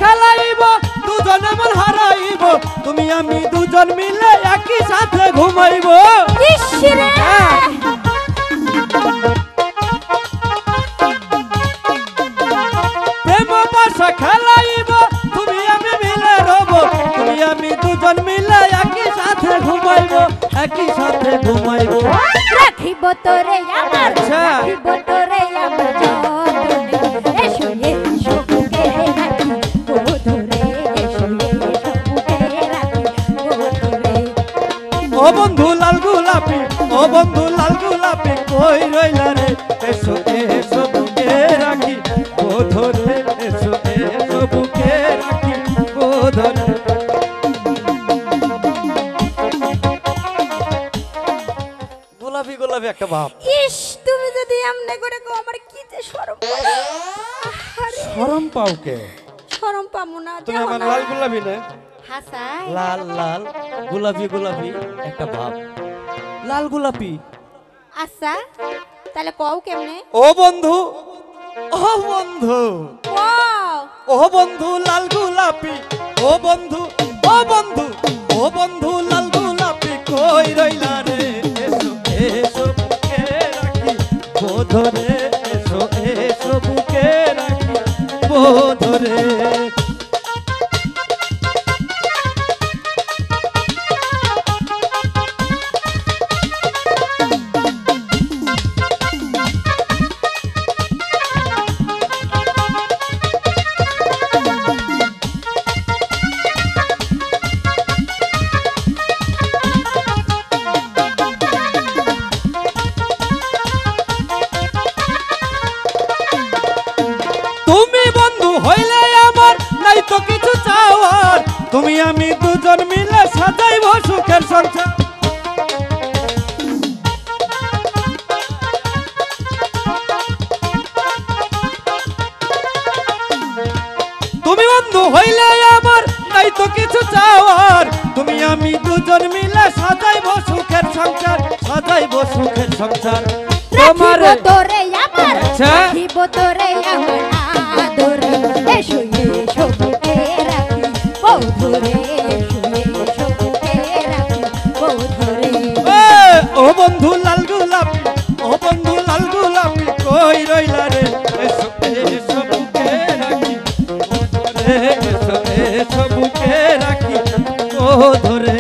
খেলাইব দুজন এমন হারাইব তুমি আমি দুজন মিলে একই সাথে ঘুমাইব প্রেম পাশা খেলাইব তুমি আমি মিলে রব তুমি আমি দুজন মিলে একই সাথে ঘুমাইব একই সাথে ঘুমাইব রাখিব তোরে আমার রাখিব তোরে আমার যতনে এসো এসো বুকে রাখি ও ধরে এসো এসো বুকে রাখি ও ধরে ও বন্ধু লাল গোলাপি ও বন্ধু লাল গোলাপি কই রইলা রে এসো এসো বুকে রাখি ও ধরে এসো এসো বুকে রাখি ও ধরে গোলাপি গোলাপি একটা ভাব ইস তুমি যদি এমনে করে কো আমার কি যে শরম শরম পাও কে শরম পামু না তুমি আমার লাল গোলাপি না হাসাই লাল লাল গোলাপি গোলাপি একটা ভাব লাল গোলাপি আচ্ছা তাহলে কও কেমনে ও বন্ধু ও বন্ধু ও বন্ধু লাল গোলাপি ও বন্ধু ও বন্ধু ও বন্ধু লাল গোলাপি কই রইলা রে এসো এসো বুকে রাখি ও ধরে এসো এসো বুকে রাখি ও ধরে তো কিছু চাওয়ার তুমি আমি দুজন মিলে সাজাইব সুখের সংসার তুমি বন্ধু হইলে আমার নাই তো কিছু চাওয়ার তুমি আমি দুজন মিলে সাজাইব সুখের সংসার সাজাইব সুখের সংসার তোমার তোরে আমার রাখিব তোরে আমার আদরে এসো এসো বুকে রাখি ও ধরে এসো এসো বুকে রাখি ও ধরে ও বন্ধু লাল গোলাপি ও বন্ধু লাল গোলাপি কই রইলা রে এসো এসো বুকে রাখি ও ধরে এসো এসো বুকে রাখি ও ধরে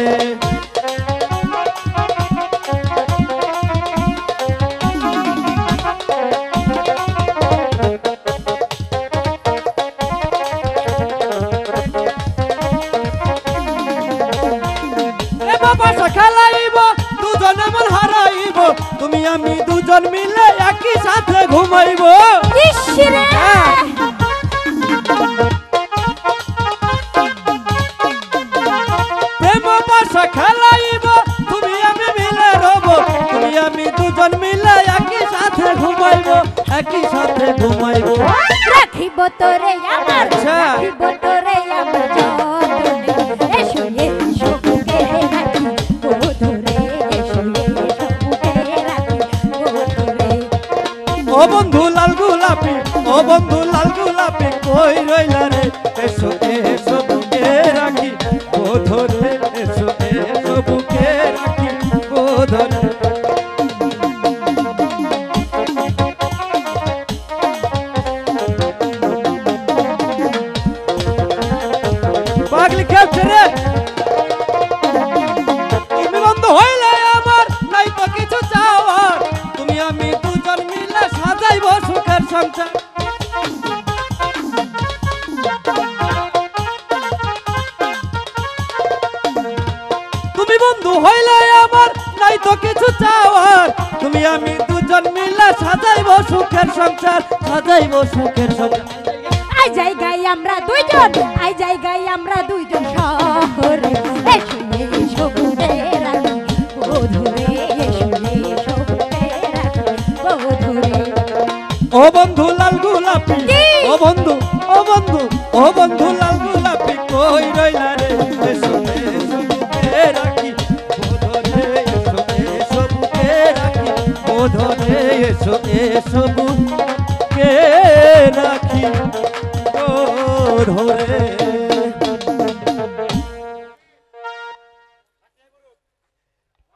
খেলাইব দুজন এমন হারাইব তুমি আমি দুজন মিলে একই সাথে ঘুমাইব প্রেম পাশা খেলাইব তুমি আমি মিলে রব তুমি আমি দুজন মিলে একই সাথে ঘুমাইব একই সাথে ঘুমাইব রাখিব তোরে আমার রাখিব তোরে আমার যতনে এসো এসো বুকে রাখি ও ধরে এসো এসো বুকে রাখি ও ধরে ও বন্ধু লাল গোলাপি ও বন্ধু লাল গোলাপি কই রইলা রে এসো এসো বুকে রাখি ও ধরে এসো এসো বুকে রাখি ও ধরে পাগলি খেলছে রে তুমি বন্ধু হইলে আমার নাই তো কিছু চাওয়ার তুমি আমি দুজন মিলে সাজাইব সুখের সংসার তুমি বন্ধু হইলে আমার নাই তো কিছু চাওয়ার তুমি আমি দুজন মিলে সাজাইব সুখের সংসার সাজাইব সুখের সংসার আই জায়গায় আমরা দুইজন আই জায়গায় আমরা দুইজন শহরে এসো এসো বুকে রাখি ও ধরে এসো এসো বুকে রাখি ও ধরে ও বন্ধু লাল গোলাপি ও বন্ধু ও বন্ধু ও বন্ধু লাল গোলাপি কই রইলা রে এসো এসো বুকে রাখি বোধরে এসো এসো বুকে রাখি বোধরে এসো এসো বুকে